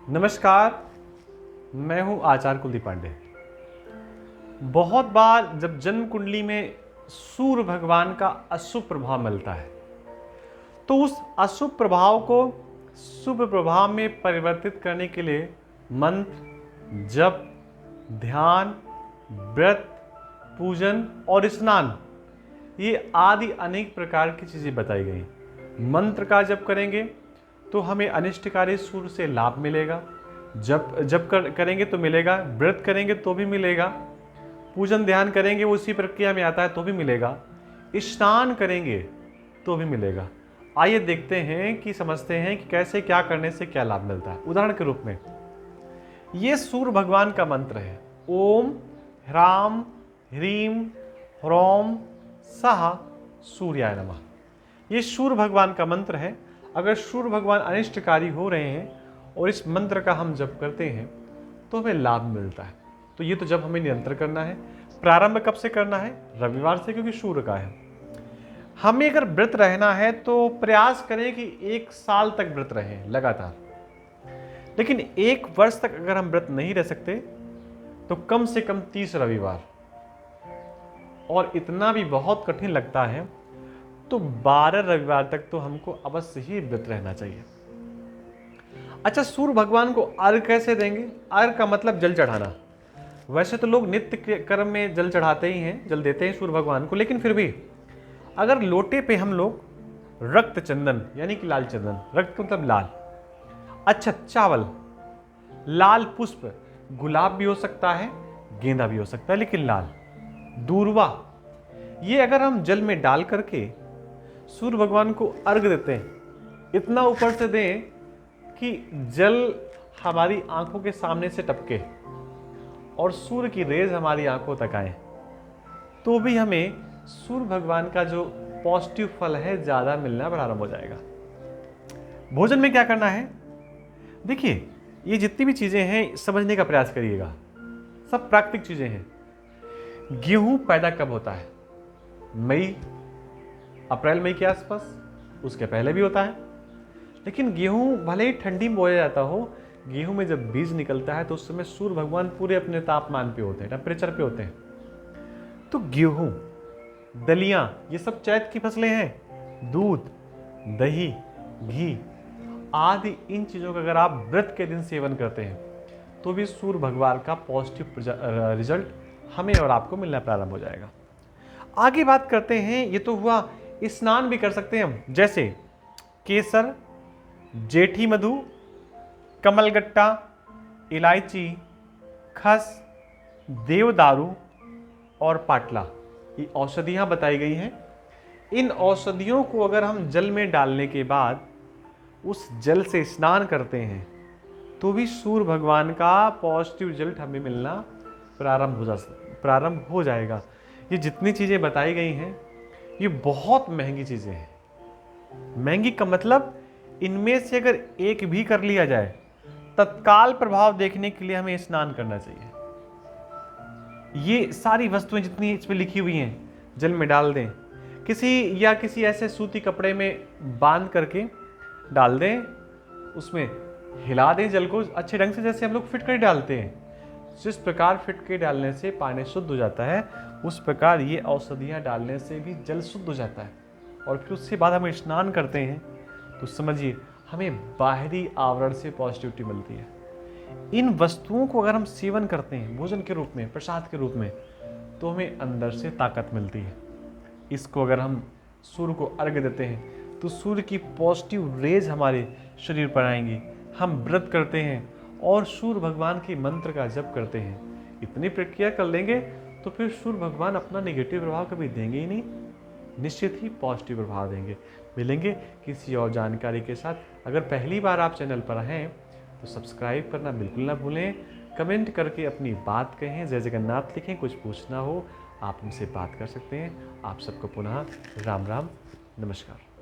नमस्कार, मैं हूं आचार्य कुलदीप पांडे। बहुत बार जब जन्म कुंडली में सूर्य भगवान का अशुभ प्रभाव मिलता है तो उस अशुभ प्रभाव को शुभ प्रभाव में परिवर्तित करने के लिए मंत्र, जप, ध्यान, व्रत, पूजन और स्नान, ये आदि अनेक प्रकार की चीज़ें बताई गई। मंत्र का जप करेंगे तो हमें अनिष्टकारी सूर्य से लाभ मिलेगा, जप करेंगे तो मिलेगा, व्रत करेंगे तो भी मिलेगा, पूजन ध्यान करेंगे उसी प्रक्रिया में आता है तो भी मिलेगा, स्नान करेंगे तो भी मिलेगा। आइए देखते हैं कि समझते हैं कि कैसे क्या करने से क्या लाभ मिलता है। उदाहरण के रूप में ये सूर्य भगवान का मंत्र है, ओम ह्राम ह्रीम ह्रौम सः सूर्याय नमः। ये सूर्य भगवान का मंत्र है। अगर सूर्य भगवान अनिष्टकारी हो रहे हैं और इस मंत्र का हम जप करते हैं तो हमें लाभ मिलता है। तो ये तो जब हमें निरंतर करना है। प्रारंभ कब से करना है? रविवार से, क्योंकि सूर्य का है। हमें अगर व्रत रहना है तो प्रयास करें कि 1 साल तक व्रत रहें लगातार। लेकिन 1 वर्ष तक अगर हम व्रत नहीं रह सकते तो कम से कम 30 रविवार, और इतना भी बहुत कठिन लगता है तो 12 रविवार तक तो हमको अवश्य ही व्रत रहना चाहिए। अच्छा, सूर्य भगवान को अर्घ कैसे देंगे? अर्घ का मतलब जल चढ़ाना। वैसे तो लोग नित्य कर्म में जल चढ़ाते ही हैं, जल देते हैं सूर्य भगवान को, लेकिन फिर भी अगर लोटे पे हम लोग रक्त चंदन यानी कि लाल चंदन, रक्त मतलब लाल, अच्छा चावल, लाल पुष्प, गुलाब भी हो सकता है, गेंदा भी हो सकता है, लेकिन लाल, दूर्वा, ये अगर हम जल में डाल करके सूर्य भगवान को अर्घ देते हैं, इतना ऊपर से दें कि जल हमारी आंखों के सामने से टपके और सूर्य की रेज हमारी आंखों तक आए, तो भी हमें सूर्य भगवान का जो पॉजिटिव फल है ज्यादा मिलना प्रारंभ हो जाएगा। भोजन में क्या करना है? देखिए, ये जितनी भी चीजें हैं समझने का प्रयास करिएगा, सब प्राकृतिक चीजें हैं। गेहूं पैदा कब होता है? मई, अप्रैल मई के आसपास, उसके पहले भी होता है। लेकिन गेहूं भले ही ठंडी में बोया जाता हो, गेहूं में जब बीज निकलता है तो उस समय सूर्य भगवान पूरे अपने तापमान पे होते हैं, टेम्परेचर पे होते हैं। तो गेहूं, दलियां, ये सब चैत की फसलें हैं। दूध, दही, घी आदि इन चीज़ों का अगर आप व्रत के दिन सेवन करते हैं तो भी सूर्य भगवान का पॉजिटिव रिजल्ट हमें और आपको मिलना प्रारंभ हो जाएगा। आगे बात करते हैं, ये तो हुआ, स्नान भी कर सकते हैं हम, जैसे केसर, जेठी मधु, कमलगट्टा, इलायची, खस, देवदारू और पाटला, ये औषधियाँ बताई गई हैं। इन औषधियों को अगर हम जल में डालने के बाद उस जल से स्नान करते हैं तो भी सूर्य भगवान का पॉजिटिव रिजल्ट हमें मिलना प्रारंभ हो जाएगा। ये जितनी चीज़ें बताई गई हैं ये बहुत महंगी चीज़ें हैं। महंगी का मतलब इनमें से अगर एक भी कर लिया जाए तत्काल प्रभाव देखने के लिए हमें स्नान करना चाहिए। ये सारी वस्तुएं जितनी इसमें लिखी हुई हैं जल में डाल दें, किसी ऐसे सूती कपड़े में बांध करके डाल दें, उसमें हिला दें जल को अच्छे ढंग से, जैसे हम लोग फिटकरी डालते हैं। जिस प्रकार फिटकरी डालने से पानी शुद्ध हो जाता है उस प्रकार ये औषधियाँ डालने से भी जल शुद्ध हो जाता है। और फिर उसके बाद हम स्नान करते हैं तो समझिए हमें बाहरी आवरण से पॉजिटिविटी मिलती है। इन वस्तुओं को अगर हम सेवन करते हैं भोजन के रूप में, प्रसाद के रूप में, तो हमें अंदर से ताकत मिलती है। इसको अगर हम सूर्य को अर्घ देते हैं तो सूर्य की पॉजिटिव रेज हमारे शरीर पर आएंगी। हम व्रत करते हैं और सूर्य भगवान के मंत्र का जप करते हैं, इतनी प्रक्रिया कर लेंगे तो फिर सूर्य भगवान अपना नेगेटिव प्रभाव कभी देंगे ही नहीं, निश्चित ही पॉजिटिव प्रभाव देंगे। मिलेंगे किसी और जानकारी के साथ। अगर पहली बार आप चैनल पर हैं तो सब्सक्राइब करना बिल्कुल ना भूलें। कमेंट करके अपनी बात कहें, जय जगन्नाथ लिखें। कुछ पूछना हो आप हमसे बात कर सकते हैं। आप सबको पुनः राम राम, नमस्कार।